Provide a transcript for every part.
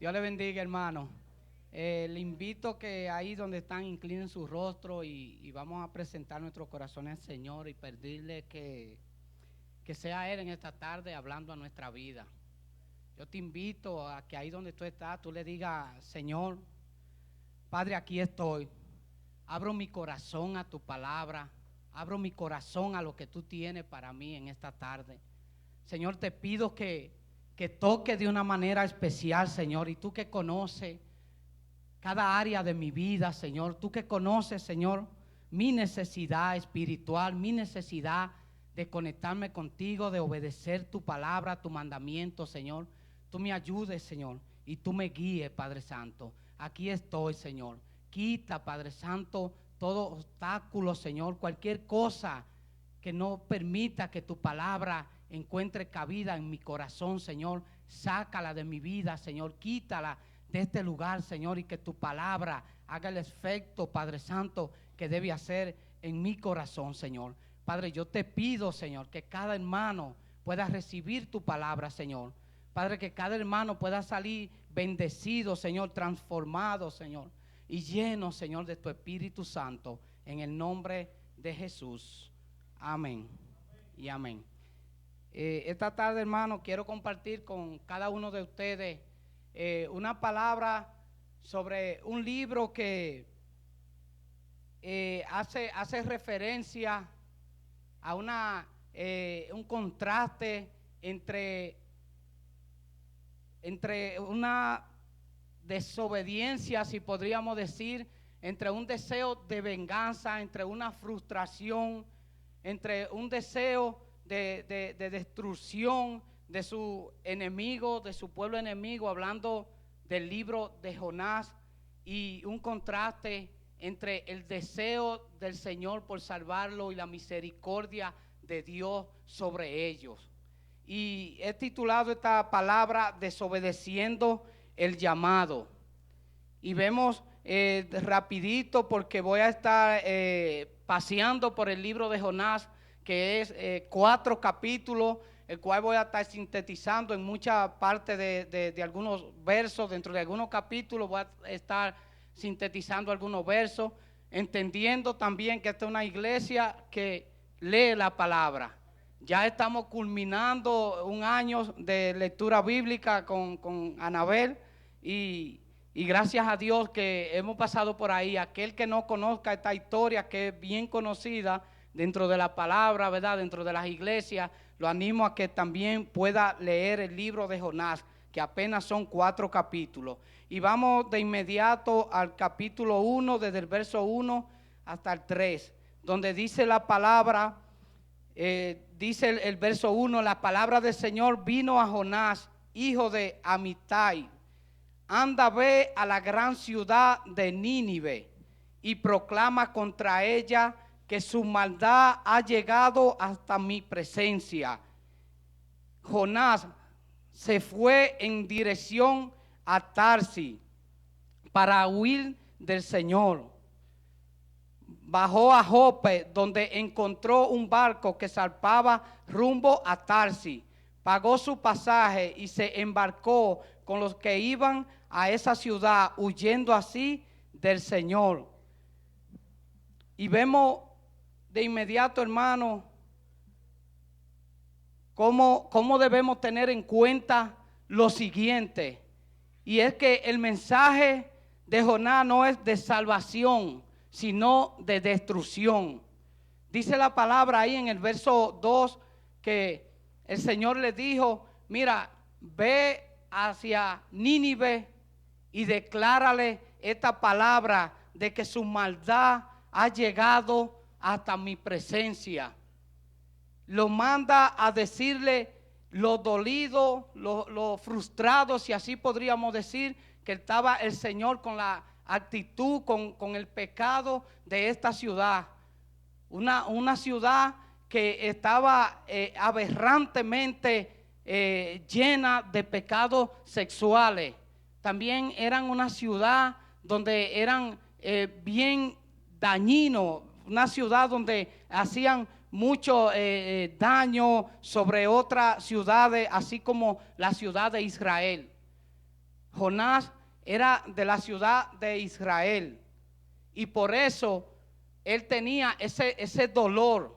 Dios le bendiga, hermano. Le invito que ahí donde están inclinen su rostro y vamos a presentar nuestros corazones al Señor y pedirle que sea Él en esta tarde hablando a nuestra vida. Yo te invito a que ahí donde tú estás, tú le digas: Señor, Padre, aquí estoy. Abro mi corazón a tu palabra. Abro mi corazón a lo que tú tienes para mí en esta tarde. Señor, te pido que toque de una manera especial, Señor. Y tú que conoces cada área de mi vida, Señor. Tú que conoces, Señor, mi necesidad espiritual, mi necesidad de conectarme contigo, de obedecer tu palabra, tu mandamiento, Señor. Tú me ayudes, Señor, y tú me guíes, Padre Santo. Aquí estoy, Señor. Quita, Padre Santo, todo obstáculo, Señor, cualquier cosa que no permita que tu palabra encuentre cabida en mi corazón, Señor. Sácala de mi vida, Señor. Quítala de este lugar, Señor, y que tu palabra haga el efecto, Padre Santo, que debe hacer en mi corazón, Señor. Padre, yo te pido, Señor, que cada hermano pueda recibir tu palabra, Señor. Padre, que cada hermano pueda salir bendecido, Señor, transformado, Señor, y lleno, Señor, de tu Espíritu Santo, en el nombre de Jesús. Amén y amén. Esta tarde, hermano, quiero compartir con cada uno de ustedes una palabra sobre un libro que hace referencia a un contraste entre una desobediencia, si podríamos decir, entre un deseo de venganza, entre una frustración, entre un deseo de destrucción de su enemigo, de su pueblo enemigo, hablando del libro de Jonás, y un contraste entre el deseo del Señor por salvarlo y la misericordia de Dios sobre ellos. Y he titulado esta palabra desobedeciendo el llamado. Y vemos rapidito, porque voy a estar paseando por el libro de Jonás, que es 4 capítulos, el cual voy a estar sintetizando en mucha parte de algunos versos. Dentro de algunos capítulos voy a estar sintetizando algunos versos, entendiendo también que esta es una iglesia que lee la palabra. Ya estamos culminando un año de lectura bíblica con Anabel y gracias a Dios que hemos pasado por ahí. Aquel que no conozca esta historia, que es bien conocida dentro de la palabra, ¿verdad?, dentro de las iglesias, lo animo a que también pueda leer el libro de Jonás, que apenas son 4 capítulos. Y vamos de inmediato al capítulo 1, desde el verso 1 hasta el 3, donde dice la palabra, dice el verso 1, la palabra del Señor vino a Jonás, hijo de Amitai. Anda, ve a la gran ciudad de Nínive y proclama contra ella que su maldad ha llegado hasta mi presencia. Jonás se fue en dirección a Tarsis para huir del Señor. Bajó a Jope, donde encontró un barco que zarpaba rumbo a Tarsis. Pagó su pasaje y se embarcó con los que iban a esa ciudad, huyendo así del Señor. Y vemos de inmediato, hermano, cómo debemos tener en cuenta lo siguiente. Y es que el mensaje de Jonás no es de salvación, sino de destrucción. Dice la palabra ahí en el verso 2 que el Señor le dijo: mira, ve hacia Nínive y declárale esta palabra de que su maldad ha llegado hasta mi presencia. Lo manda a decirle lo dolido, lo frustrado, si así podríamos decir, que estaba el Señor con la actitud, con el pecado de esta ciudad. Una ciudad que estaba aberrantemente llena de pecados sexuales. También eran una ciudad donde eran bien dañinos, una ciudad donde hacían mucho daño sobre otras ciudades, así como la ciudad de Israel. Jonás era de la ciudad de Israel y por eso él tenía ese dolor.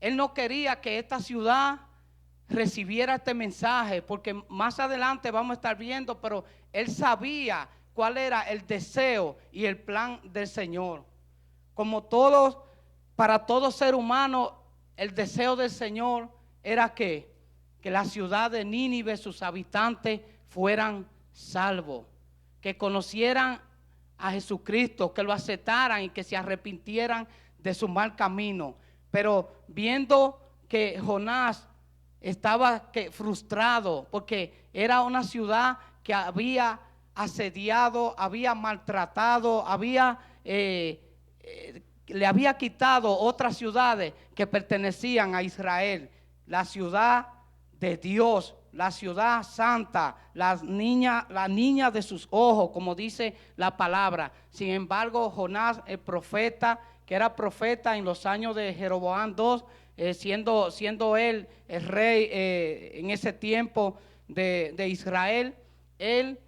Él no quería que esta ciudad recibiera este mensaje, porque más adelante vamos a estar viendo, pero él sabía cuál era el deseo y el plan del Señor. Como todos, para todo ser humano, el deseo del Señor era que la ciudad de Nínive, sus habitantes, fueran salvos, que conocieran a Jesucristo, que lo aceptaran y que se arrepintieran de su mal camino. Pero viendo que Jonás estaba frustrado, porque era una ciudad que había asediado, había maltratado, le había quitado otras ciudades que pertenecían a Israel, la ciudad de Dios, la ciudad santa, la niña de sus ojos, como dice la palabra. Sin embargo, Jonás, el profeta, que era profeta en los años de Jeroboam II, siendo él el rey en ese tiempo de Israel, él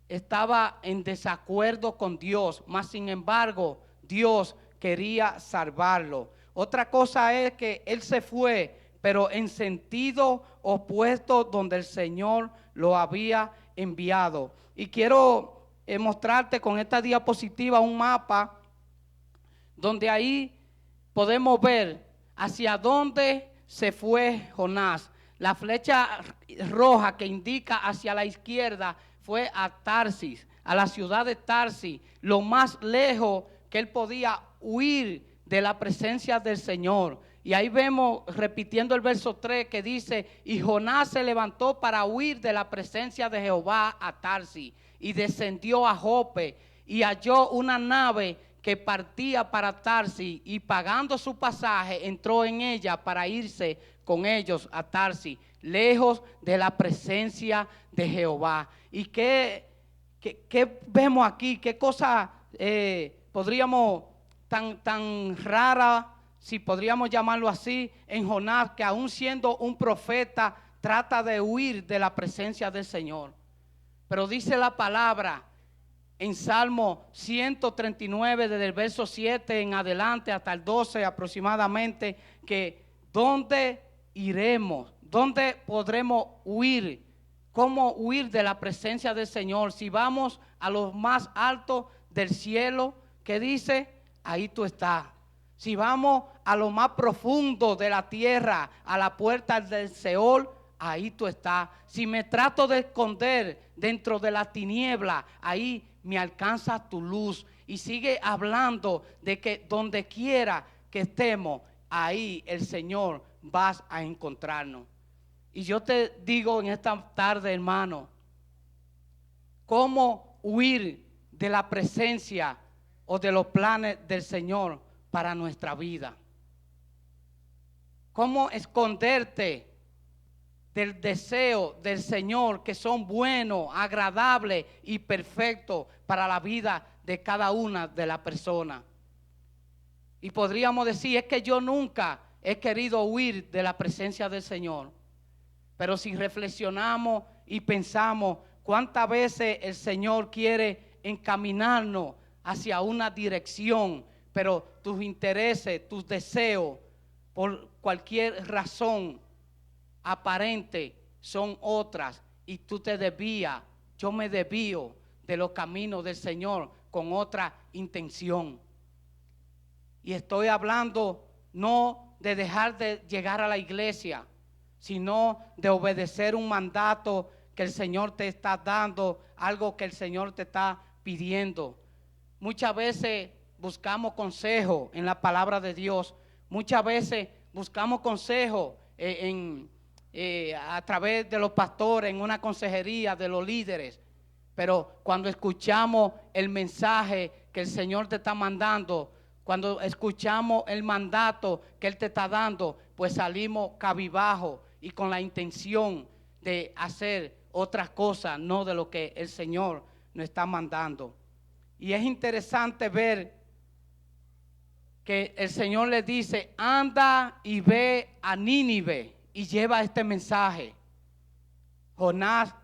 estaba en desacuerdo con Dios, mas sin embargo Dios quería salvarlo. Otra cosa es que él se fue, pero en sentido opuesto donde el Señor lo había enviado. Y quiero mostrarte con esta diapositiva un mapa donde ahí podemos ver hacia dónde se fue Jonás. La flecha roja que indica hacia la izquierda fue a Tarsis, a la ciudad de Tarsis, lo más lejos que él podía huir de la presencia del Señor. Y ahí vemos, repitiendo el verso 3, que dice: y Jonás se levantó para huir de la presencia de Jehová a Tarsis, y descendió a Jope, y halló una nave que partía para Tarsis, y pagando su pasaje, entró en ella para irse con ellos a Tarsis, lejos de la presencia de Jehová. ¿Y qué vemos aquí? ¿Qué cosa podríamos tan rara, si podríamos llamarlo así, en Jonás, que aún siendo un profeta trata de huir de la presencia del Señor? Pero dice la palabra en Salmo 139, desde el verso 7 en adelante hasta el 12 aproximadamente, que ¿dónde iremos? ¿Dónde podremos huir? ¿Cómo huir de la presencia del Señor? Si vamos a lo más alto del cielo, ¿qué dice? Ahí tú estás. Si vamos a lo más profundo de la tierra, a la puerta del Seol, ahí tú estás. Si me trato de esconder dentro de la tiniebla, ahí me alcanza tu luz. Y sigue hablando de que donde quiera que estemos, ahí el Señor vas a encontrarnos. Y yo te digo en esta tarde, hermano, cómo huir de la presencia o de los planes del Señor para nuestra vida. Cómo esconderte del deseo del Señor, que son buenos, agradables y perfectos para la vida de cada una de las personas. Y podríamos decir, es que yo nunca he querido huir de la presencia del Señor. Pero si reflexionamos y pensamos cuántas veces el Señor quiere encaminarnos hacia una dirección, pero tus intereses, tus deseos, por cualquier razón aparente, son otras, y tú te desvías. Yo me desvío de los caminos del Señor con otra intención. Y estoy hablando no de dejar de llegar a la iglesia, sino de obedecer un mandato que el Señor te está dando, algo que el Señor te está pidiendo. Muchas veces buscamos consejo en la palabra de Dios. Muchas veces buscamos consejo a través de los pastores, en una consejería de los líderes. Pero cuando escuchamos el mensaje que el Señor te está mandando, cuando escuchamos el mandato que Él te está dando, pues salimos cabizbajos y con la intención de hacer otras cosas, no de lo que el Señor nos está mandando. Y es interesante ver que el Señor le dice: anda y ve a Nínive y lleva este mensaje. Jonás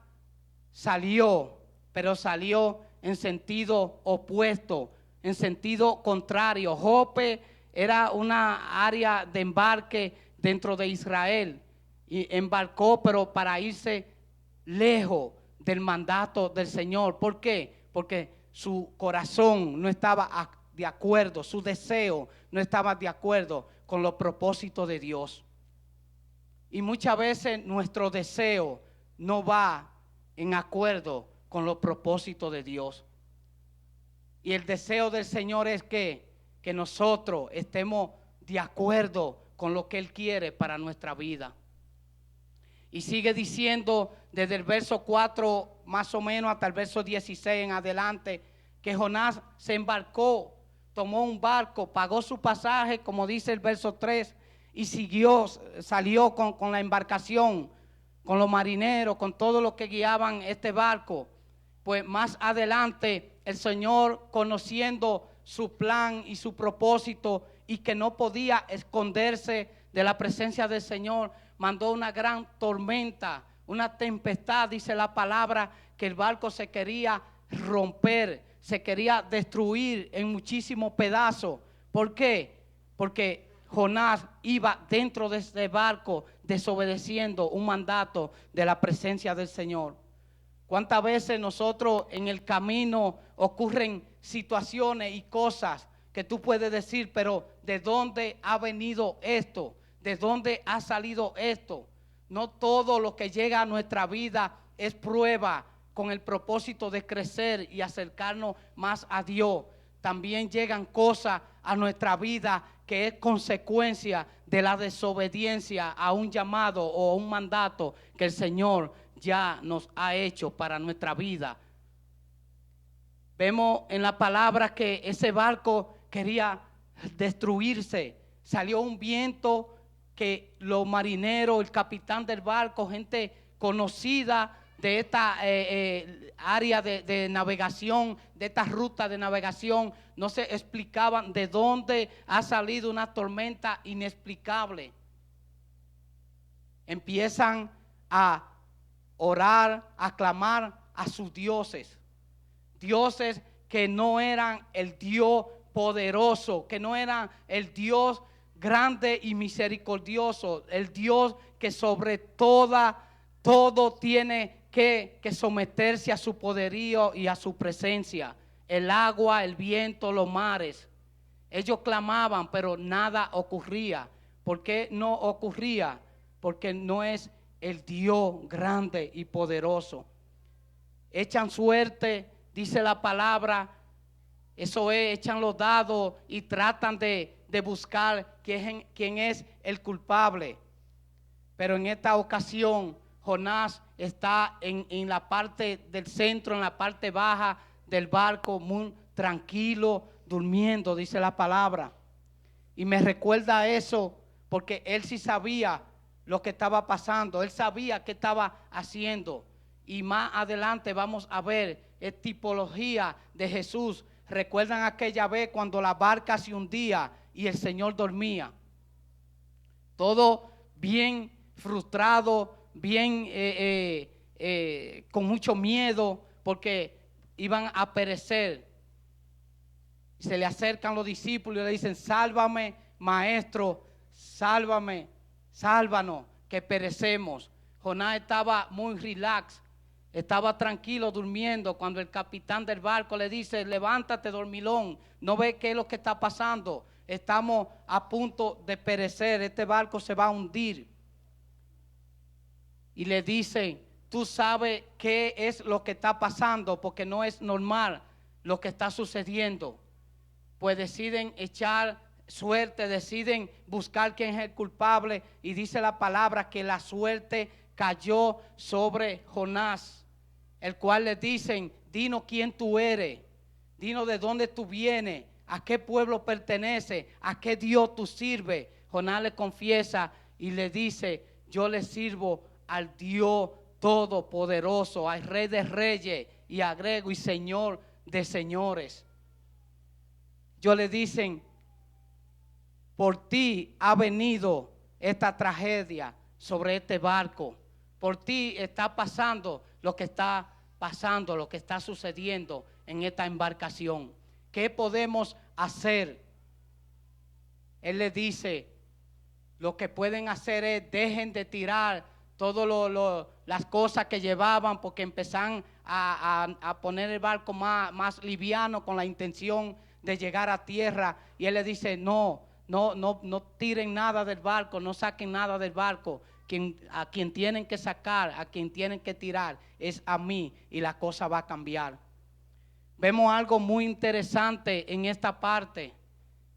salió, pero salió en sentido opuesto, en sentido contrario. Jope era una área de embarque dentro de Israel y embarcó, pero para irse lejos del mandato del Señor. ¿Por qué? Porque su corazón no estaba de acuerdo, su deseo no estaba de acuerdo con los propósitos de Dios. Y muchas veces nuestro deseo no va en acuerdo con los propósitos de Dios. Y el deseo del Señor es que nosotros estemos de acuerdo con lo que Él quiere para nuestra vida. Y sigue diciendo desde el verso 4 más o menos hasta el verso 16 en adelante, que Jonás se embarcó, tomó un barco, pagó su pasaje, como dice el verso 3, y salió con la embarcación, con los marineros, con todo lo que guiaban este barco. Pues más adelante el Señor, conociendo su plan y su propósito, y que no podía esconderse de la presencia del Señor, mandó una gran tormenta, una tempestad. Dice la palabra que el barco se quería romper, se quería destruir en muchísimos pedazos. ¿Por qué? Porque Jonás iba dentro de este barco desobedeciendo un mandato de la presencia del Señor. ¿Cuántas veces nosotros en el camino ocurren situaciones y cosas que tú puedes decir, pero ¿de dónde ha venido esto? ¿De dónde ha salido esto? No todo lo que llega a nuestra vida es prueba con el propósito de crecer y acercarnos más a Dios. También llegan cosas a nuestra vida que es consecuencia de la desobediencia a un llamado o a un mandato que el Señor ya nos ha hecho para nuestra vida. Vemos en la palabra que ese barco quería destruirse. Salió un viento que los marineros, el capitán del barco, gente conocida de esta área de navegación, de esta ruta de navegación, no se explicaban de dónde ha salido una tormenta inexplicable. Empiezan a orar, a clamar a sus dioses, dioses que no eran el Dios poderoso, que no eran el Dios grande y misericordioso, el Dios que sobre todo tiene que someterse a su poderío y a su presencia. El agua, el viento, los mares. Ellos clamaban, pero nada ocurría. ¿Por qué no ocurría? Porque no es el Dios grande y poderoso. Echan suerte, dice la palabra, eso es, echan los dados y tratan de buscar quién es el culpable. Pero en esta ocasión Jonás está en la parte del centro, en la parte baja del barco, muy tranquilo, durmiendo, dice la palabra. Y me recuerda eso porque él sí sabía lo que estaba pasando, él sabía qué estaba haciendo. Y más adelante vamos a ver tipología de Jesús. ¿Recuerdan aquella vez cuando la barca se hundía y el Señor dormía? Todo bien frustrado, bien con mucho miedo porque iban a perecer. Se le acercan los discípulos y le dicen: sálvame, maestro, sálvame, sálvanos, que perecemos. Jonás estaba muy relax, estaba tranquilo durmiendo cuando el capitán del barco le dice: levántate, dormilón, ¿no ves qué es lo que está pasando? Estamos a punto de perecer, este barco se va a hundir. Y le dicen: tú sabes qué es lo que está pasando, porque no es normal lo que está sucediendo. Pues deciden echar suerte, deciden buscar quién es el culpable, y dice la palabra que la suerte cayó sobre Jonás, el cual le dicen: dinos quién tú eres, dinos de dónde tú vienes, a qué pueblo perteneces, a qué Dios tú sirves. Jonás le confiesa y le dice: yo le sirvo al Dios todopoderoso, al Rey de Reyes, y agrego, y Señor de señores. Yo le dicen: por ti ha venido esta tragedia sobre este barco, por ti está pasando lo que está pasando, lo que está sucediendo en esta embarcación. ¿Qué podemos hacer? Él le dice, lo que pueden hacer es dejen de tirar todas las cosas que llevaban, porque empezaron a poner el barco más liviano con la intención de llegar a tierra. Y él le dice, no tiren nada del barco, no saquen nada del barco. A quien tienen que sacar, a quien tienen que tirar es a mí, y la cosa va a cambiar. Vemos algo muy interesante en esta parte,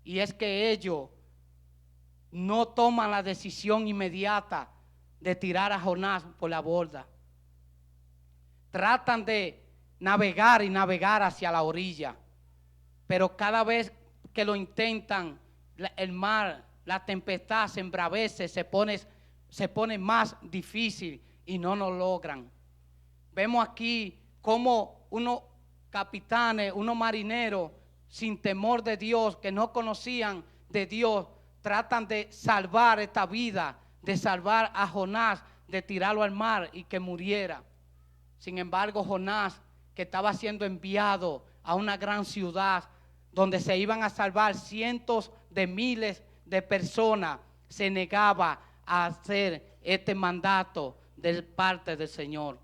y es que ellos no toman la decisión inmediata de tirar a Jonás por la borda. Tratan de navegar y navegar hacia la orilla, pero cada vez que lo intentan, el mar, la tempestad se embravece, se pone más difícil y no lo logran. Vemos aquí cómo unos capitanes, unos marineros sin temor de Dios, que no conocían de Dios, tratan de salvar esta vida, de salvar a Jonás, de tirarlo al mar y que muriera. Sin embargo, Jonás, que estaba siendo enviado a una gran ciudad donde se iban a salvar cientos de miles de personas, se negaba a hacer este mandato de parte del Señor.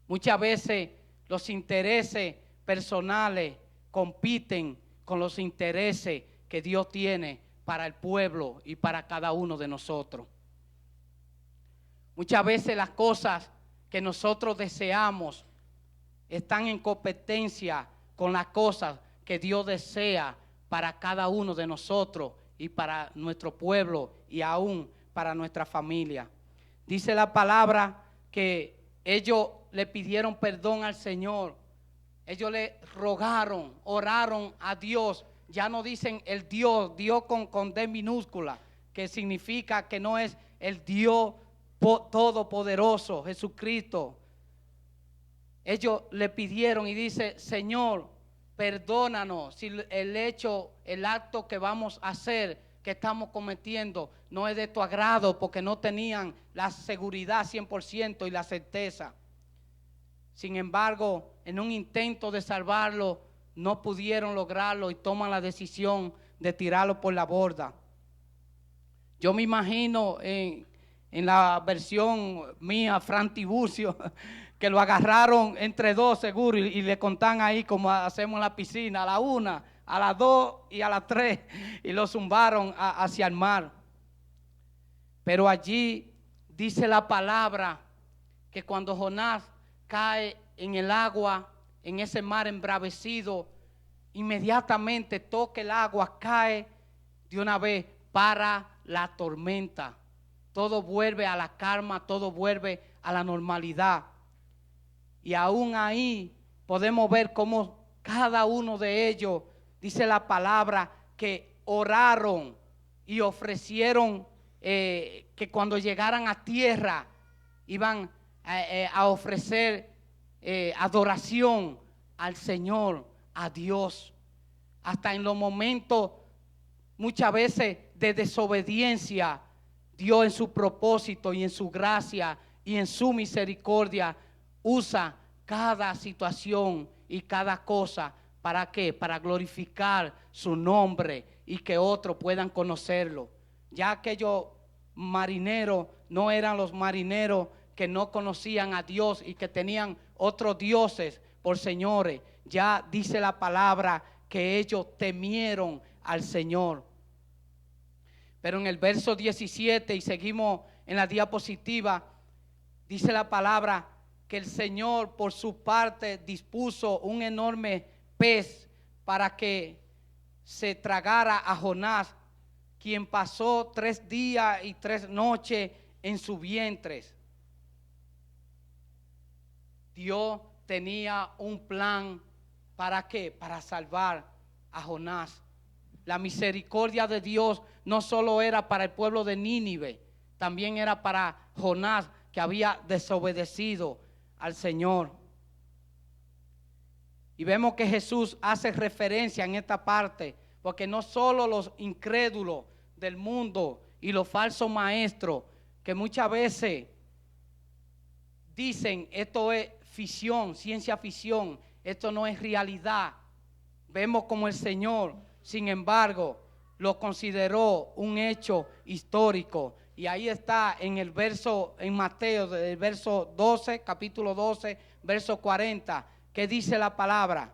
Muchas veces los intereses personales compiten con los intereses que Dios tiene para el pueblo y para cada uno de nosotros. Muchas veces las cosas que nosotros deseamos están en competencia con las cosas que Dios desea para cada uno de nosotros y para nuestro pueblo y aún para nuestra familia. Dice la palabra que ellos le pidieron perdón al Señor. Ellos le rogaron, oraron a Dios. Ya no dicen el Dios con D minúscula, que significa que no es el Dios todopoderoso, Jesucristo. Ellos le pidieron y dice, Señor, perdónanos si el acto que vamos a hacer, que estamos cometiendo, no es de tu agrado, porque no tenían la seguridad 100% y la certeza. Sin embargo, en un intento de salvarlo, no pudieron lograrlo y toman la decisión de tirarlo por la borda. Yo me imagino en la versión mía, Fran Tiburcio, que lo agarraron entre dos seguro y le contan ahí como hacemos en la piscina, a la 1, a las 2 y a las 3, y lo zumbaron hacia el mar. Pero allí dice la palabra que cuando Jonás cae en el agua, en ese mar embravecido, inmediatamente toca el agua, cae de una vez para la tormenta. Todo vuelve a la calma, todo vuelve a la normalidad. Y aún ahí podemos ver cómo cada uno de ellos, dice la palabra, que oraron y ofrecieron que cuando llegaran a tierra iban a ofrecer adoración al Señor, a Dios. Hasta en los momentos muchas veces de desobediencia, Dios en su propósito y en su gracia y en su misericordia usa cada situación y cada cosa. ¿Para qué? Para glorificar su nombre y que otros puedan conocerlo. Ya aquellos marineros no eran los marineros que no conocían a Dios y que tenían otros dioses por señores. Ya dice la palabra que ellos temieron al Señor. Pero en el verso 17, y seguimos en la diapositiva, dice la palabra que el Señor por su parte dispuso un enorme pez para que se tragara a Jonás, quien pasó 3 días y 3 noches en su vientre. Dios tenía un plan. ¿Para qué? Para salvar a Jonás. La misericordia de Dios no solo era para el pueblo de Nínive, también era para Jonás, que había desobedecido al Señor. Y vemos que Jesús hace referencia en esta parte, porque no solo los incrédulos del mundo y los falsos maestros, que muchas veces dicen esto es ficción, ciencia ficción. Esto no es realidad. Vemos como el Señor, sin embargo, lo consideró un hecho histórico. Y ahí está en el verso, en Mateo, del verso 12, capítulo 12, verso 40, que dice la palabra: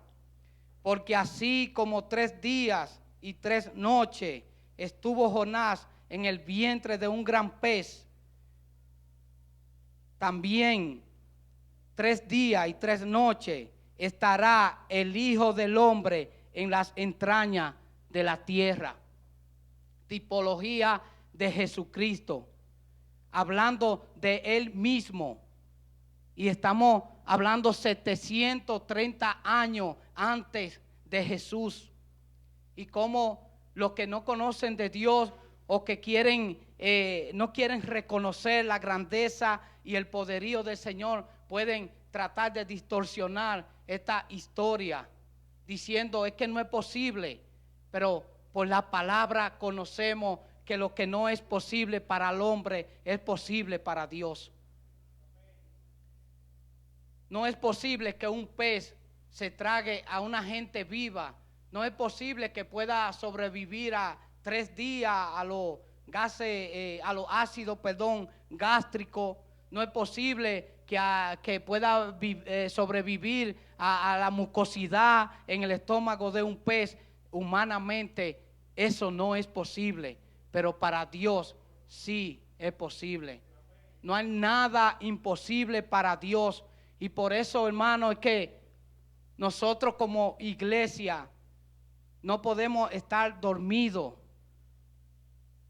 porque así como 3 días y 3 noches estuvo Jonás en el vientre de un gran pez, también 3 días y 3 noches estará el Hijo del Hombre en las entrañas de la tierra. Tipología de Jesucristo, hablando de Él mismo. Y estamos hablando 730 años antes de Jesús. Y como los que no conocen de Dios o que quieren, no quieren reconocer la grandeza y el poderío del Señor, pueden tratar de distorsionar esta historia, diciendo es que no es posible. Pero por la palabra conocemos que lo que no es posible para el hombre es posible para Dios. No es posible que un pez se trague a una gente viva. No es posible que pueda sobrevivir a 3 días a los gases, a los ácidos, gástricos. No es posible que pueda sobrevivir a la mucosidad en el estómago de un pez. Humanamente eso no es posible, pero para Dios sí es posible. No hay nada imposible para Dios. Y por eso, hermano, es que nosotros como iglesia no podemos estar dormidos.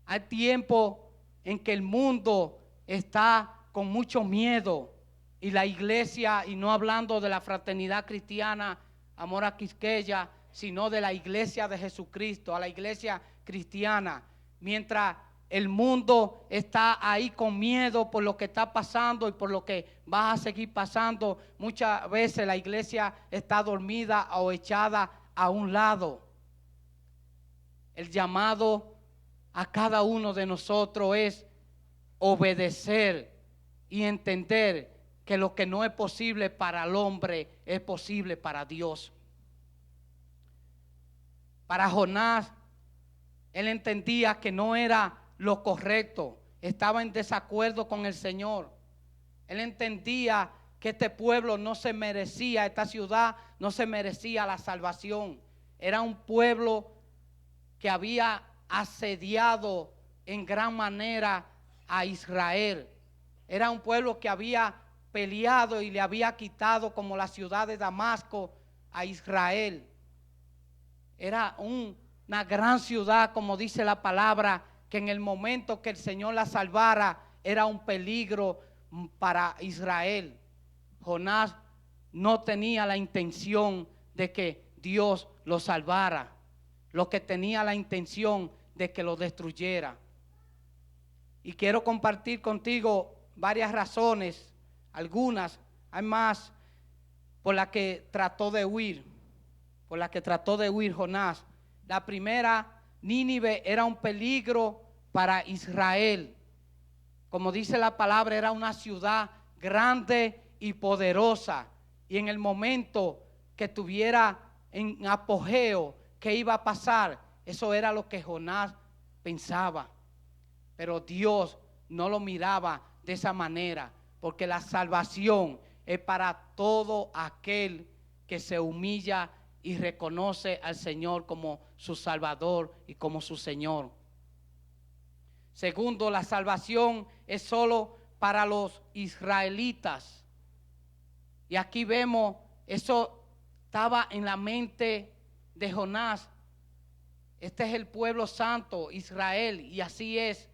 Hay tiempo en que el mundo está con mucho miedo y la iglesia, y no hablando de la fraternidad cristiana Amor a Quisqueya, sino de la iglesia de Jesucristo, a la iglesia cristiana, mientras el mundo está ahí con miedo por lo que está pasando y por lo que va a seguir pasando, muchas veces la iglesia está dormida o echada a un lado. El llamado a cada uno de nosotros es obedecer y entender que lo que no es posible para el hombre es posible para Dios. Para Jonás, él entendía que no era lo correcto, estaba en desacuerdo con el Señor. Él entendía que este pueblo no se merecía, esta ciudad no se merecía la salvación. Era un pueblo que había asediado en gran manera a Israel. Era un pueblo que había peleado y le había quitado como la ciudad de Damasco a Israel. Era una gran ciudad, como dice la palabra, que en el momento que el Señor la salvara era un peligro para Israel. Jonás no tenía la intención de que Dios lo salvara, lo que tenía la intención de que lo destruyera. Y quiero compartir contigo varias razones, algunas, hay más, por las que trató de huir, Jonás. La primera, Nínive era un peligro para Israel. Como dice la palabra, era una ciudad grande y poderosa. Y en el momento que tuviera en apogeo, ¿qué iba a pasar? Eso era lo que Jonás pensaba. Pero Dios no lo miraba de esa manera, porque la salvación es para todo aquel que se humilla y reconoce al Señor como su Salvador y como su Señor. Segundo, la salvación es solo para los israelitas. Y aquí vemos, eso estaba en la mente de Jonás. Este es el pueblo santo, Israel, y así es.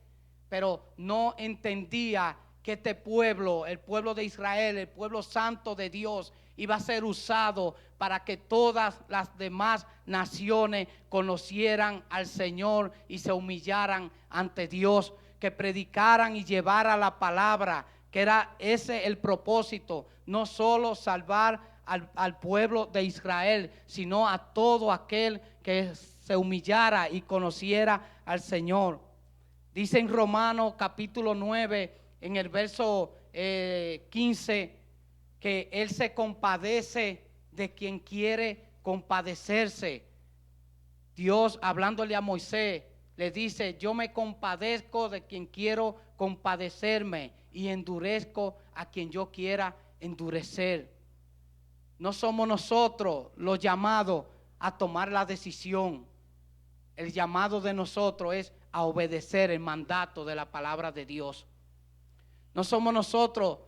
Pero no entendía que este pueblo, el pueblo de Israel, el pueblo santo de Dios, iba a ser usado para que todas las demás naciones conocieran al Señor y se humillaran ante Dios, que predicaran y llevaran la palabra, que era ese el propósito, no solo salvar al pueblo de Israel, sino a todo aquel que se humillara y conociera al Señor. Dice en Romanos capítulo 9, en el verso 15, que Él se compadece de quien quiere compadecerse. Dios, hablándole a Moisés, le dice: yo me compadezco de quien quiero compadecerme y endurezco a quien yo quiera endurecer. No somos nosotros los llamados a tomar la decisión. El llamado de nosotros es a obedecer el mandato de la palabra de Dios. No somos nosotros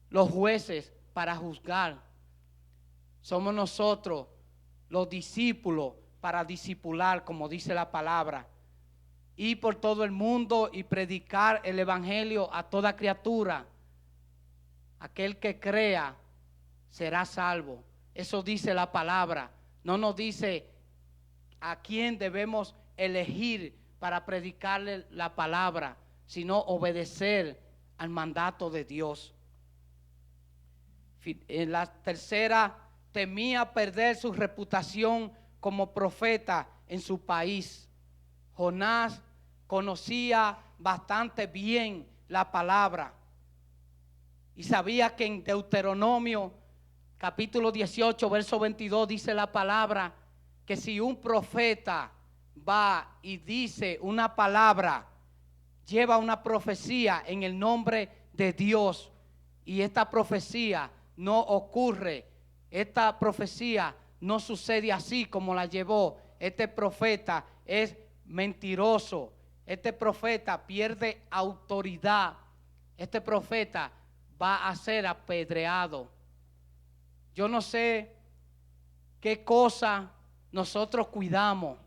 los jueces para juzgar. Somos nosotros los discípulos para discipular, como dice la palabra. Ir por todo el mundo y predicar el evangelio a toda criatura. Aquel que crea será salvo. Eso dice la palabra. No nos dice a quién debemos elegir para predicarle la palabra, sino obedecer al mandato de Dios. En la tercera, temía perder su reputación como profeta en su país. Jonás conocía bastante bien la palabra y sabía que en Deuteronomio capítulo 18 verso 22 dice la palabra que si un profeta va y dice una palabra, lleva una profecía en el nombre de Dios y esta profecía no ocurre, esta profecía no sucede así como la llevó, este profeta es mentiroso, este profeta pierde autoridad, este profeta va a ser apedreado. Yo no sé qué cosa nosotros cuidamos.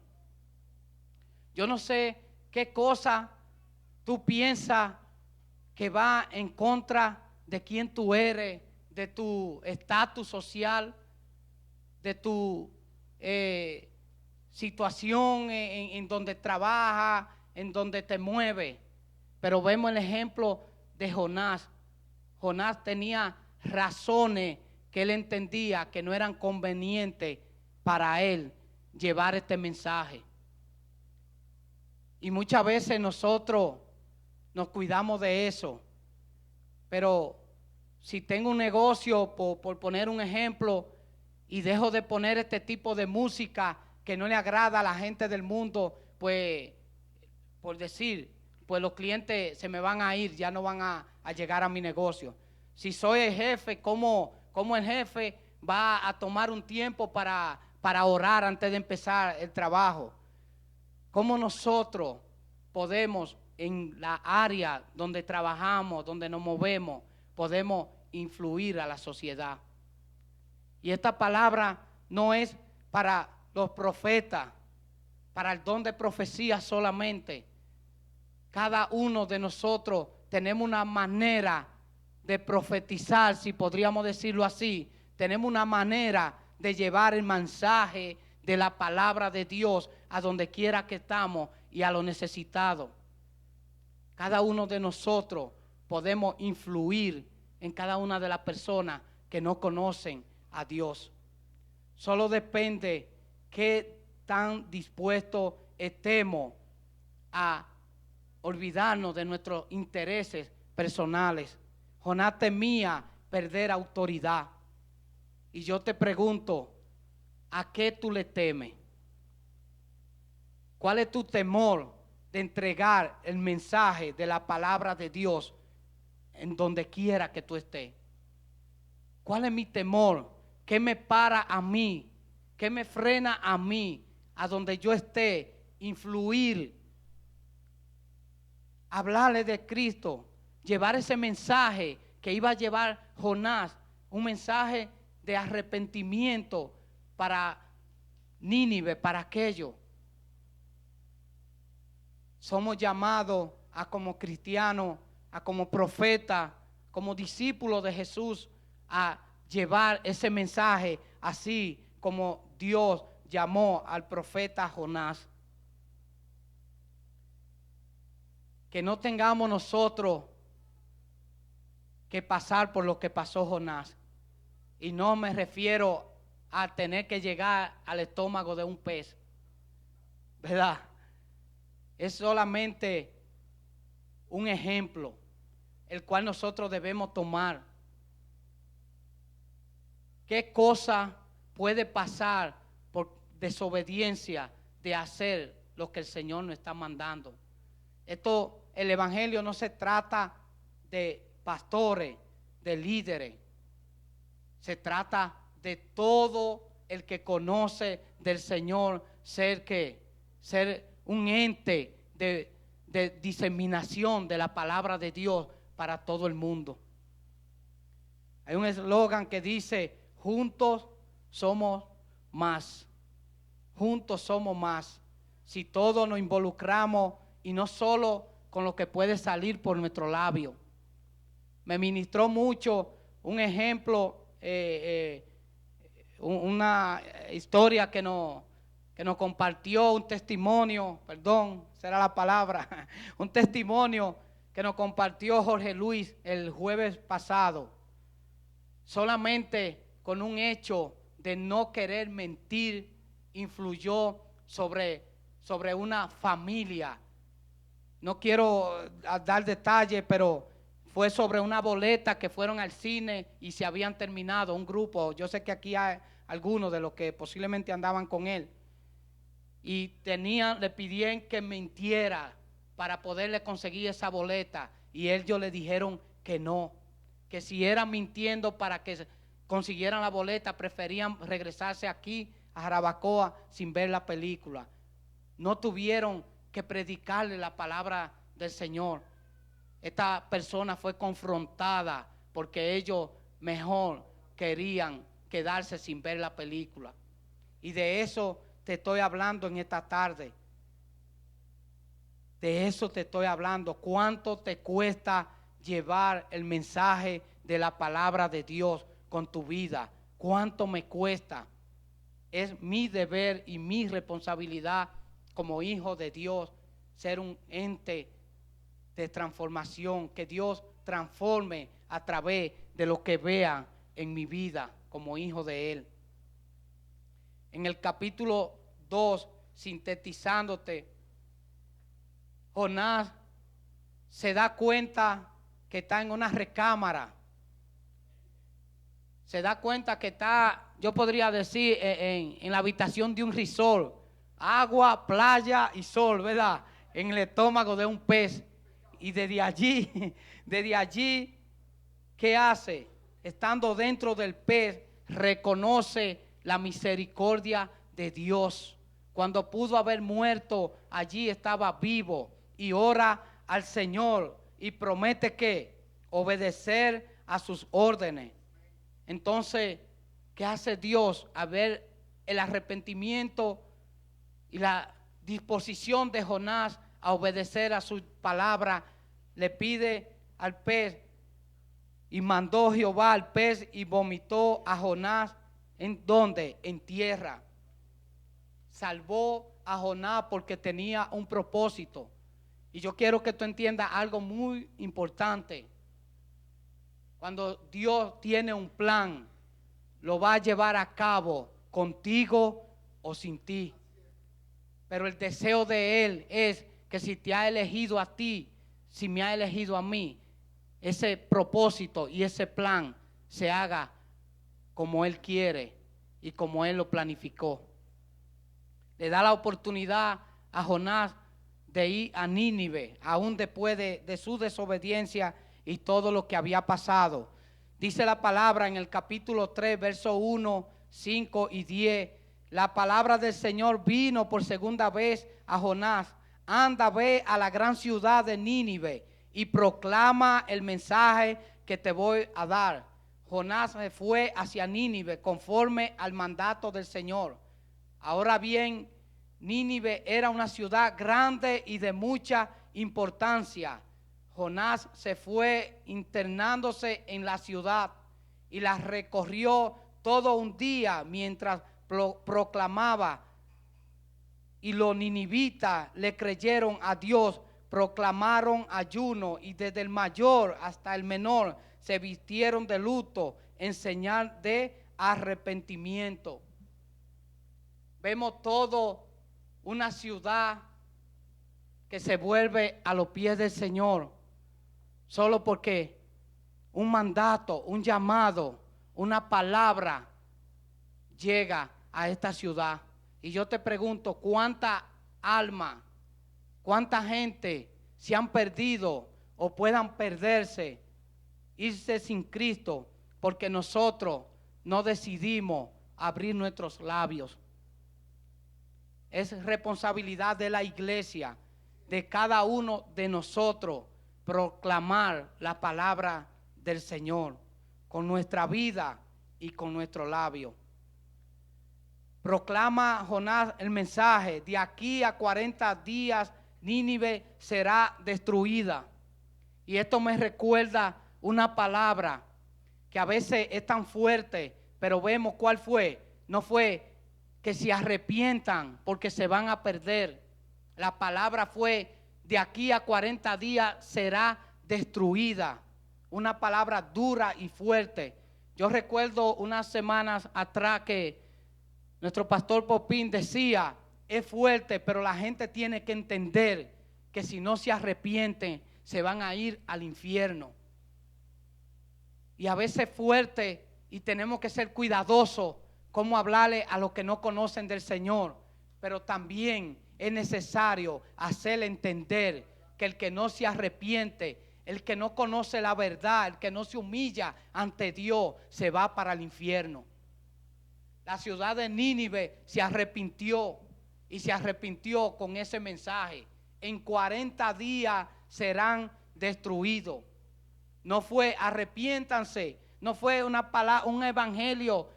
Yo no sé qué cosa tú piensas que va en contra de quién tú eres, de tu estatus social, de tu situación en donde trabajas, en donde te mueves. Pero vemos el ejemplo de Jonás. Jonás tenía razones que él entendía que no eran convenientes para él llevar este mensaje. Y muchas veces nosotros nos cuidamos de eso. Pero si tengo un negocio, por poner un ejemplo, y dejo de poner este tipo de música que no le agrada a la gente del mundo, pues, por decir, pues los clientes se me van a ir, ya no van a llegar a mi negocio. Si soy el jefe, ¿cómo el jefe va a tomar un tiempo para orar antes de empezar el trabajo? ¿Cómo nosotros podemos en la área donde trabajamos, donde nos movemos, podemos influir a la sociedad? Y esta palabra no es para los profetas, para el don de profecía solamente. Cada uno de nosotros tenemos una manera de profetizar, si podríamos decirlo así. Tenemos una manera de llevar el mensaje de la palabra de Dios a donde quiera que estamos y a los necesitados. Cada uno de nosotros podemos influir en cada una de las personas que no conocen a Dios. Solo depende qué tan dispuestos estemos a olvidarnos de nuestros intereses personales. Jonás temía perder autoridad. Y yo te pregunto, ¿a qué tú le temes? ¿Cuál es tu temor de entregar el mensaje de la palabra de Dios en donde quiera que tú estés? ¿Cuál es mi temor? ¿Qué me para a mí? ¿Qué me frena a mí a donde yo esté? Influir, hablarle de Cristo, llevar ese mensaje que iba a llevar Jonás, un mensaje de arrepentimiento para Nínive, para aquello. Somos llamados a como cristianos, a como profetas, como discípulos de Jesús, a llevar ese mensaje así como Dios llamó al profeta Jonás. Que no tengamos nosotros que pasar por lo que pasó Jonás. Y no me refiero a tener que llegar al estómago de un pez, ¿verdad? Es solamente un ejemplo, el cual nosotros debemos tomar. ¿Qué cosa puede pasar por desobediencia de hacer lo que el Señor nos está mandando? El evangelio no se trata de pastores, de líderes. Se trata de todo el que conoce del Señor ser un ente de diseminación de la palabra de Dios para todo el mundo. Hay un eslogan que dice: juntos somos más. Juntos somos más. Si todos nos involucramos y no solo con lo que puede salir por nuestro labio. Me ministró mucho un ejemplo, una historia que nos compartió, un testimonio, perdón, será la palabra, un testimonio que nos compartió Jorge Luis el jueves pasado. Solamente con un hecho de no querer mentir influyó sobre una familia. No quiero dar detalles, pero fue sobre una boleta que fueron al cine y se habían terminado un grupo. Yo sé que aquí hay algunos de los que posiblemente andaban con él. Y le pidieron que mintiera para poderle conseguir esa boleta. Y ellos le dijeron que no, que si era mintiendo para que consiguieran la boleta, preferían regresarse aquí a Jarabacoa sin ver la película. No tuvieron que predicarle la palabra del Señor. Esta persona fue confrontada porque ellos mejor querían quedarse sin ver la película. Y de eso te estoy hablando en esta tarde. De eso te estoy hablando. ¿Cuánto te cuesta llevar el mensaje de la palabra de Dios con tu vida? ¿Cuánto me cuesta? Es mi deber y mi responsabilidad como hijo de Dios ser un ente de transformación, que Dios transforme a través de lo que vea en mi vida como hijo de Él. En el capítulo 2, sintetizándote, Jonás se da cuenta que está en una recámara. Se da cuenta que está, yo podría decir, en la habitación de un resort. Agua, playa y sol, ¿verdad? En el estómago de un pez. Y desde allí, ¿qué hace? Estando dentro del pez, reconoce la misericordia de Dios. Cuando pudo haber muerto, allí estaba vivo y ora al Señor y promete que obedecer a sus órdenes. Entonces, ¿qué hace Dios? A ver el arrepentimiento y la disposición de Jonás a obedecer a su palabra. Le pide al pez y mandó Jehová al pez y vomitó a Jonás. ¿En dónde? En tierra. Salvó a Jonás porque tenía un propósito. Y yo quiero que tú entiendas algo muy importante. Cuando Dios tiene un plan, lo va a llevar a cabo contigo o sin ti. Pero el deseo de Él es que si te ha elegido a ti, si me ha elegido a mí, ese propósito y ese plan se haga como Él quiere y como Él lo planificó. Le da la oportunidad a Jonás de ir a Nínive, aún después de su desobediencia y todo lo que había pasado. Dice la palabra en el capítulo 3, versos 1, 5 y 10. La palabra del Señor vino por segunda vez a Jonás. Anda, ve a la gran ciudad de Nínive y proclama el mensaje que te voy a dar. Jonás se fue hacia Nínive conforme al mandato del Señor. Ahora bien, Nínive era una ciudad grande y de mucha importancia. Jonás se fue internándose en la ciudad y la recorrió todo un día mientras proclamaba. Y los ninivitas le creyeron a Dios, proclamaron ayuno y desde el mayor hasta el menor se vistieron de luto en señal de arrepentimiento. Vemos todo una ciudad que se vuelve a los pies del Señor solo porque un mandato, un llamado, una palabra llega a esta ciudad. Y yo te pregunto, ¿cuánta alma, cuánta gente se han perdido o puedan perderse, irse sin Cristo, porque nosotros no decidimos abrir nuestros labios? Es responsabilidad de la iglesia, de cada uno de nosotros, proclamar la palabra del Señor con nuestra vida y con nuestro labio. Proclama Jonás el mensaje: de aquí a 40 días Nínive será destruida. Y esto me recuerda una palabra que a veces es tan fuerte, pero vemos cuál fue. No fue que se arrepientan porque se van a perder. La palabra fue: de aquí a 40 días será destruida. Una palabra dura y fuerte. Yo recuerdo unas semanas atrás que nuestro pastor Popín decía: es fuerte, pero la gente tiene que entender que si no se arrepienten, se van a ir al infierno. Y a veces es fuerte y tenemos que ser cuidadosos cómo hablarle a los que no conocen del Señor. Pero también es necesario hacerle entender que el que no se arrepiente, el que no conoce la verdad, el que no se humilla ante Dios, se va para el infierno. La ciudad de Nínive se arrepintió y se arrepintió con ese mensaje. En 40 días serán destruidos. No fue arrepiéntanse, no fue una palabra, un evangelio,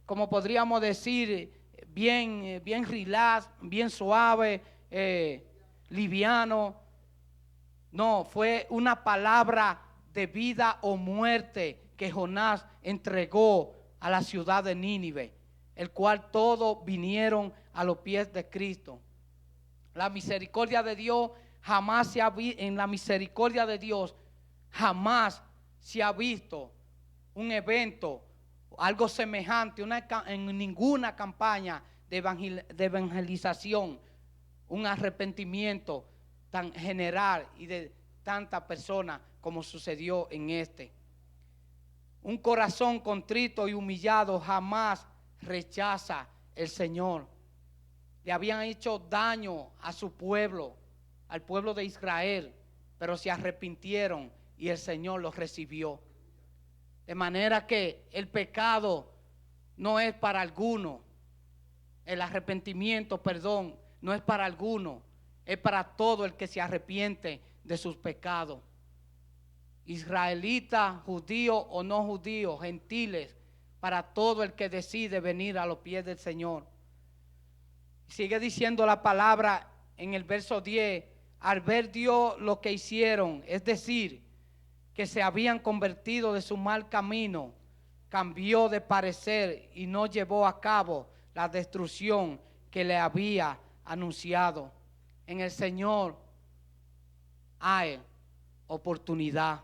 como podríamos decir, bien relax, bien suave, liviano. No, fue una palabra de vida o muerte que Jonás entregó a la ciudad de Nínive, el cual todos vinieron a los pies de Cristo. La misericordia de Dios jamás se ha visto, en la misericordia de Dios jamás se ha visto un evento, algo semejante, en ninguna campaña de evangelización, un arrepentimiento tan general y de tantas personas como sucedió en este. Un corazón contrito y humillado jamás rechaza el Señor. Le habían hecho daño a su pueblo, al pueblo de Israel, pero se arrepintieron y el Señor los recibió. De manera que el pecado no es para alguno, el arrepentimiento, perdón, no es para alguno, es para todo el que se arrepiente de sus pecados. Israelitas, judíos o no judíos, gentiles, para todo el que decide venir a los pies del Señor. Sigue diciendo la palabra en el verso 10: al ver Dios lo que hicieron, es decir, que se habían convertido de su mal camino, cambió de parecer y no llevó a cabo la destrucción que le había anunciado. En el Señor hay oportunidad.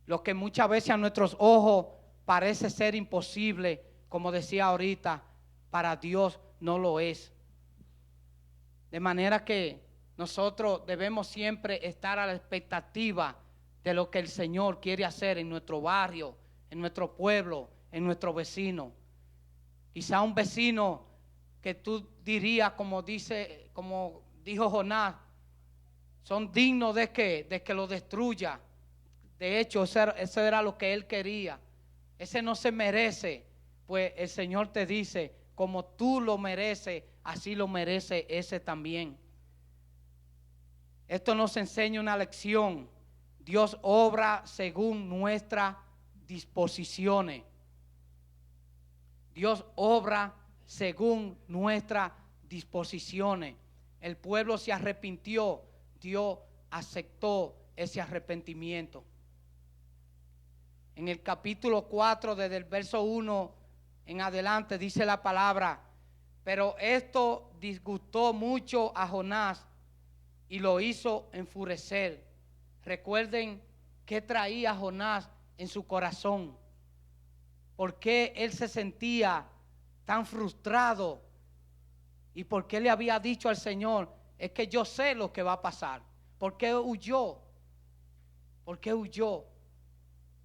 Lo que muchas veces a nuestros ojos parece ser imposible, como decía ahorita, para Dios no lo es. De manera que nosotros debemos siempre estar a la expectativa de lo que el Señor quiere hacer en nuestro barrio, en nuestro pueblo, en nuestro vecino. Quizá un vecino que tú dirías, como dijo Jonás, son dignos de que lo destruya. De hecho, eso era lo que él quería. Ese no se merece. Pues el Señor te dice: como tú lo mereces, así lo merece ese también. Esto nos enseña una lección. Dios obra según nuestras disposiciones. Dios obra según nuestras disposiciones. El pueblo se arrepintió, Dios aceptó ese arrepentimiento. En el capítulo 4, desde el verso 1 en adelante, dice la palabra: pero esto disgustó mucho a Jonás y lo hizo enfurecer. Recuerden qué traía Jonás en su corazón. ¿Por qué él se sentía tan frustrado? ¿Y por qué le había dicho al Señor: es que yo sé lo que va a pasar? ¿Por qué huyó? ¿Por qué huyó?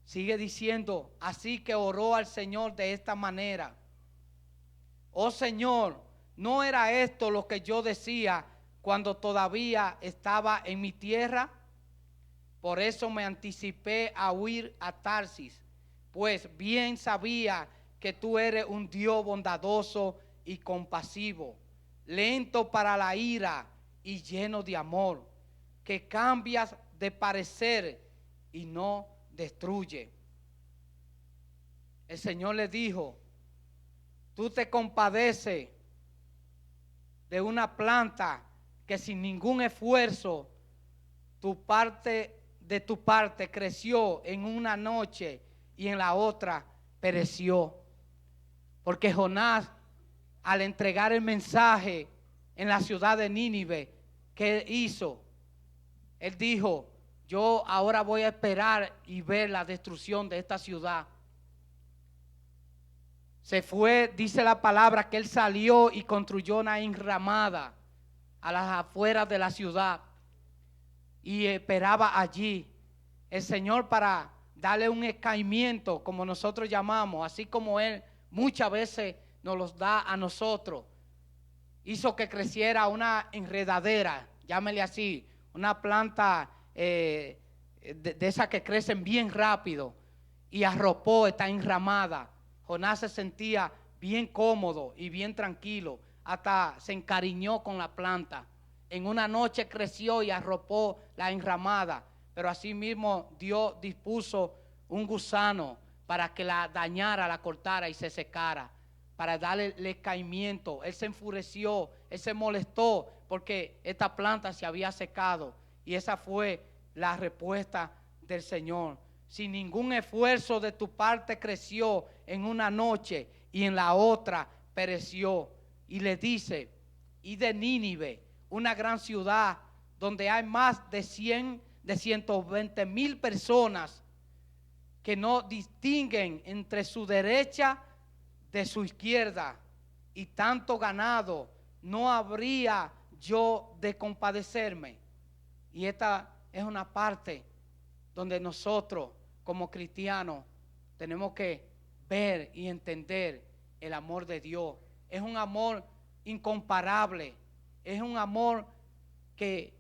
Sigue diciendo, así que oró al Señor de esta manera: oh Señor, ¿no era esto lo que yo decía cuando todavía estaba en mi tierra? Por eso me anticipé a huir a Tarsis, pues bien sabía que tú eres un Dios bondadoso y compasivo, lento para la ira y lleno de amor, que cambias de parecer y no destruye. El Señor le dijo: tú te compadeces de una planta que sin ningún esfuerzo de tu parte creció en una noche y en la otra pereció. Porque Jonás, al entregar el mensaje en la ciudad de Nínive, ¿qué hizo? Él dijo: yo ahora voy a esperar y ver la destrucción de esta ciudad. Se fue, dice la palabra, que él salió y construyó una enramada a las afueras de la ciudad y esperaba allí el Señor para darle un escaimiento, como nosotros llamamos, así como Él muchas veces nos los da a nosotros. Hizo que creciera una enredadera, llámele así, una planta de esas que crecen bien rápido, y arropó esta enramada. Jonás se sentía bien cómodo y bien tranquilo, hasta se encariñó con la planta. En una noche creció y arropó la enramada, pero asimismo Dios dispuso un gusano para que la dañara, la cortara y se secara, para darle el escaimiento. Él se enfureció, él se molestó porque esta planta se había secado, y esa fue la respuesta del Señor. Sin ningún esfuerzo de tu parte creció en una noche y en la otra pereció. Y le dice: y de Nínive, una gran ciudad donde hay más de 120,000 personas que no distinguen entre su derecha de su izquierda, y tanto ganado, ¿no habría yo de compadecerme? Y esta es una parte donde nosotros como cristianos tenemos que ver y entender el amor de Dios. Es un amor incomparable, es un amor que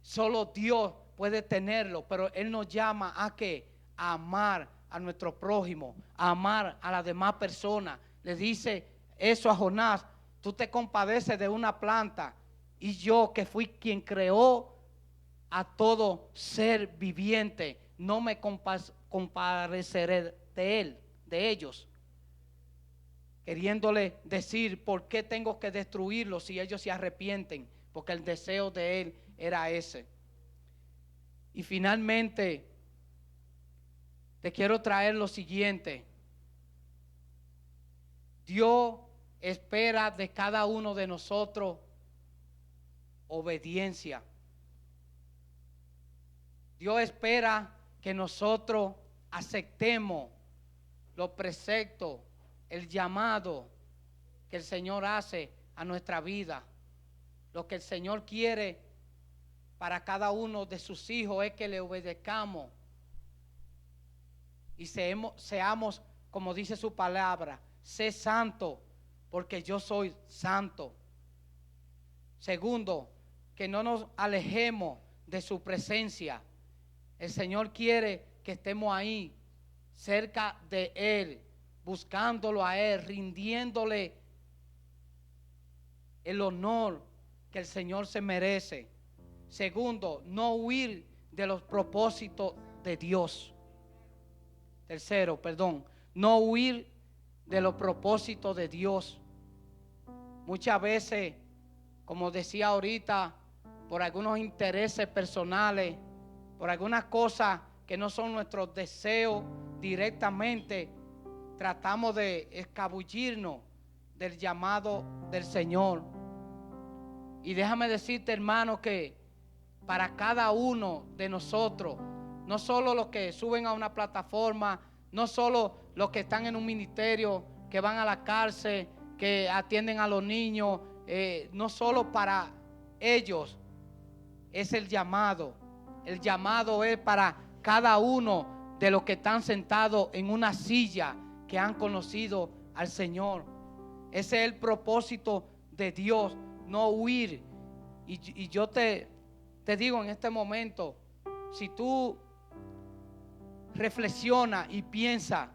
solo Dios puede tenerlo, pero Él nos llama a que a amar a nuestro prójimo, a amar a las demás personas. Le dice eso a Jonás: tú te compadeces de una planta, y yo, que fui quien creó a todo ser viviente, no me compadeceré de ellos. Queriéndole decir: ¿por qué tengo que destruirlos si ellos se arrepienten? Porque el deseo de él era ese. Y finalmente te quiero traer lo siguiente: Dios espera de cada uno de nosotros obediencia. Dios espera que nosotros aceptemos los preceptos, el llamado que el Señor hace a nuestra vida. Lo que el Señor quiere para cada uno de sus hijos es que le obedezcamos y seamos, como dice su palabra: sé santo porque yo soy santo. Segundo, que no nos alejemos de su presencia. El Señor quiere que estemos ahí, cerca de Él, buscándolo a Él, rindiéndole el honor que el Señor se merece. Segundo, no huir de los propósitos de Dios. Tercero, no huir de los propósitos de Dios. Muchas veces, como decía ahorita, por algunos intereses personales, por algunas cosas que no son nuestros deseos directamente, tratamos de escabullirnos del llamado del Señor. Y déjame decirte, hermano, que para cada uno de nosotros, no solo los que suben a una plataforma, no solo los que están en un ministerio, que van a la cárcel, que atienden a los niños, no solo para ellos es el llamado. El llamado es para cada uno de los que están sentados en una silla que han conocido al Señor. Ese es el propósito de Dios, no huir. Y yo te digo en este momento, si tú reflexionas y piensas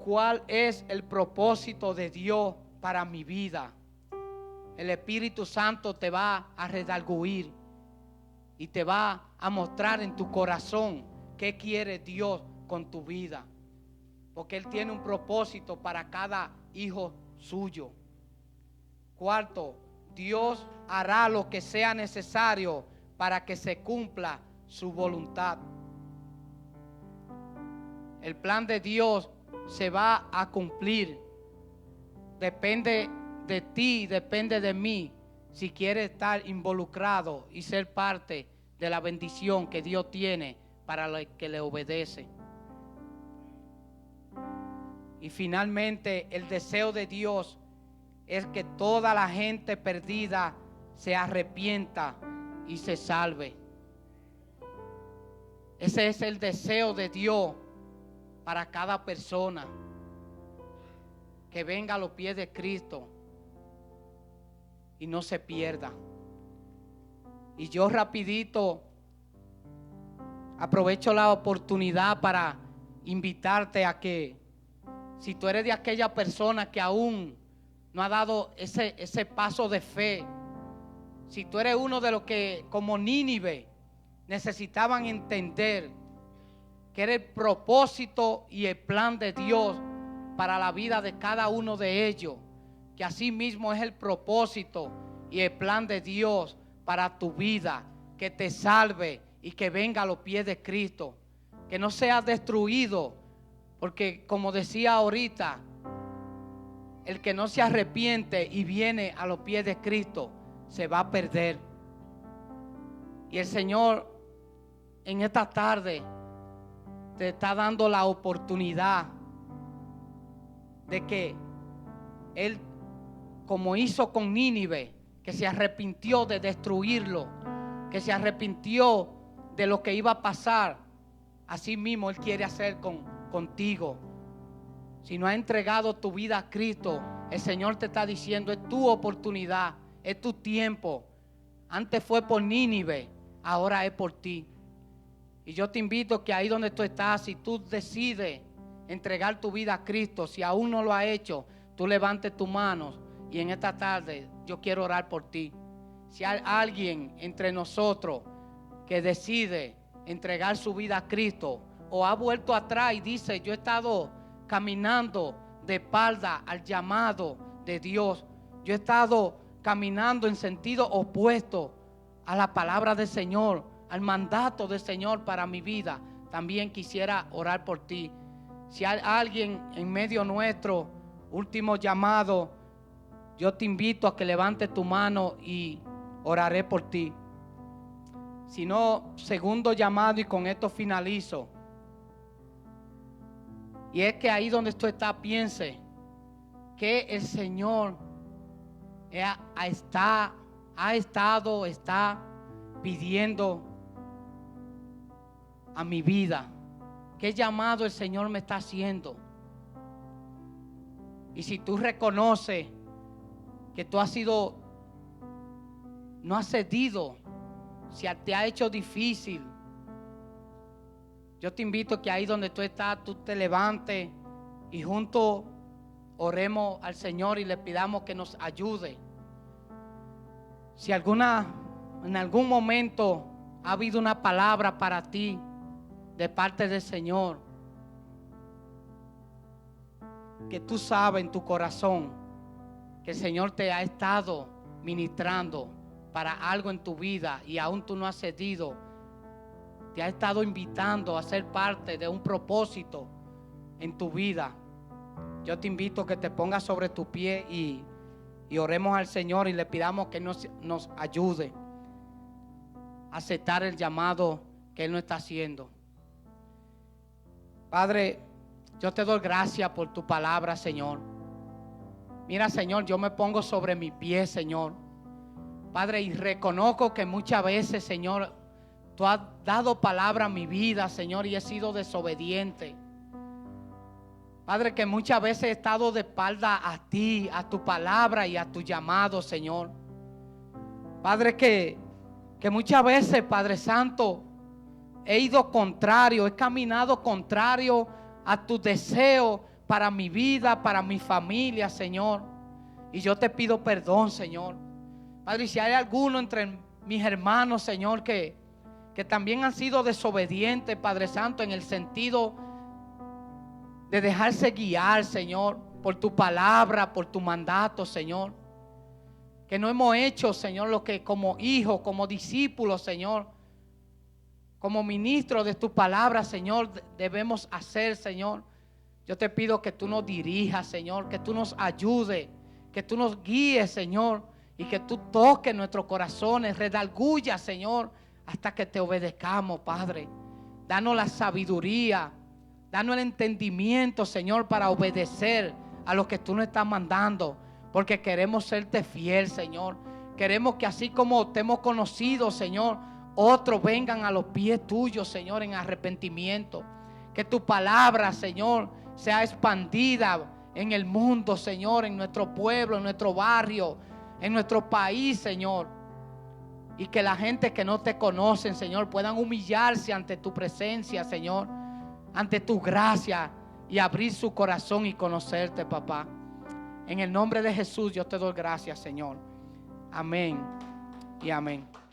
cuál es el propósito de Dios para mi vida, el Espíritu Santo te va a redarguir y te va a mostrar en tu corazón qué quiere Dios con tu vida, porque Él tiene un propósito para cada hijo suyo. Cuarto, Dios hará lo que sea necesario para que se cumpla su voluntad. El plan de Dios se va a cumplir. Depende de ti, depende de mí, si quieres estar involucrado y ser parte de la bendición que Dios tiene para los que le obedecen. Y finalmente, el deseo de Dios es que toda la gente perdida se arrepienta y se salve. Ese es el deseo de Dios para cada persona, que venga a los pies de Cristo y no se pierda. Y yo rapidito aprovecho la oportunidad para invitarte a que, si tú eres de aquella persona que aún no ha dado ese paso de fe, si tú eres uno de los que, como Nínive, necesitaban entender que era el propósito y el plan de Dios para la vida de cada uno de ellos, que así mismo es el propósito y el plan de Dios para tu vida, que te salve y que venga a los pies de Cristo, que no seas destruido, porque como decía ahorita, el que no se arrepiente y viene a los pies de Cristo se va a perder. Y el Señor en esta tarde te está dando la oportunidad de que Él, como hizo con Nínive, que se arrepintió de destruirlo, que se arrepintió de lo que iba a pasar, así mismo Él quiere hacer contigo. Si no has entregado tu vida a Cristo, el Señor te está diciendo, es tu oportunidad, es tu tiempo. Antes fue por Nínive, ahora es por ti. Y yo te invito que ahí donde tú estás, si tú decides entregar tu vida a Cristo, si aún no lo has hecho, tú levantes tus manos y en esta tarde yo quiero orar por ti. Si hay alguien entre nosotros que decide entregar su vida a Cristo o ha vuelto atrás y dice, yo he estado caminando de espalda al llamado de Dios, yo he estado caminando en sentido opuesto a la palabra del Señor, al mandato del Señor para mi vida, también quisiera orar por ti. Si hay alguien en medio nuestro, último llamado, yo te invito a que levantes tu mano y oraré por ti. Si no, segundo llamado, y con esto finalizo. Y es que ahí donde tú estás, piense que el Señor está pidiendo a mi vida. ¿Qué llamado el Señor me está haciendo? Y si tú reconoces que tú no has cedido, si te ha hecho difícil, yo te invito que ahí donde tú estás, tú te levantes y juntos oremos al Señor y le pidamos que nos ayude. Si en algún momento ha habido una palabra para ti de parte del Señor, que tú sabes en tu corazón que el Señor te ha estado ministrando para algo en tu vida y aún tú no has cedido, te ha estado invitando a ser parte de un propósito en tu vida, yo te invito a que te pongas sobre tu pie y oremos al Señor y le pidamos que nos ayude a aceptar el llamado que Él nos está haciendo. Padre, yo te doy gracias por tu palabra, Señor. Mira, Señor, yo me pongo sobre mi pie, Señor. Padre, y reconozco que muchas veces, Señor, Tú has dado palabra a mi vida, Señor, y he sido desobediente. Padre, que muchas veces he estado de espalda a ti, a tu palabra y a tu llamado, Señor. Padre, que muchas veces, Padre Santo, he ido contrario, he caminado contrario a tu deseo para mi vida, para mi familia, Señor. Y yo te pido perdón, Señor. Padre, si hay alguno entre mis hermanos, Señor, que también han sido desobedientes, Padre Santo, en el sentido de dejarse guiar, Señor, por tu palabra, por tu mandato, Señor. Que no hemos hecho, Señor, lo que como hijos, como discípulos, Señor, como ministros de tu palabra, Señor, debemos hacer, Señor. Yo te pido que tú nos dirijas, Señor, que tú nos ayudes, que tú nos guíes, Señor, y que tú toques nuestros corazones, redarguya, Señor, hasta que te obedezcamos, Padre. Danos la sabiduría, danos el entendimiento, Señor, para obedecer a lo que tú nos estás mandando, porque queremos serte fiel, Señor. Queremos que así como te hemos conocido, Señor, otros vengan a los pies tuyos, Señor, en arrepentimiento. Que tu palabra, Señor, sea expandida en el mundo, Señor, en nuestro pueblo, en nuestro barrio, en nuestro país, Señor. Y que la gente que no te conocen, Señor, puedan humillarse ante tu presencia, Señor, ante tu gracia, y abrir su corazón y conocerte, papá. En el nombre de Jesús yo te doy gracias, Señor. Amén y amén.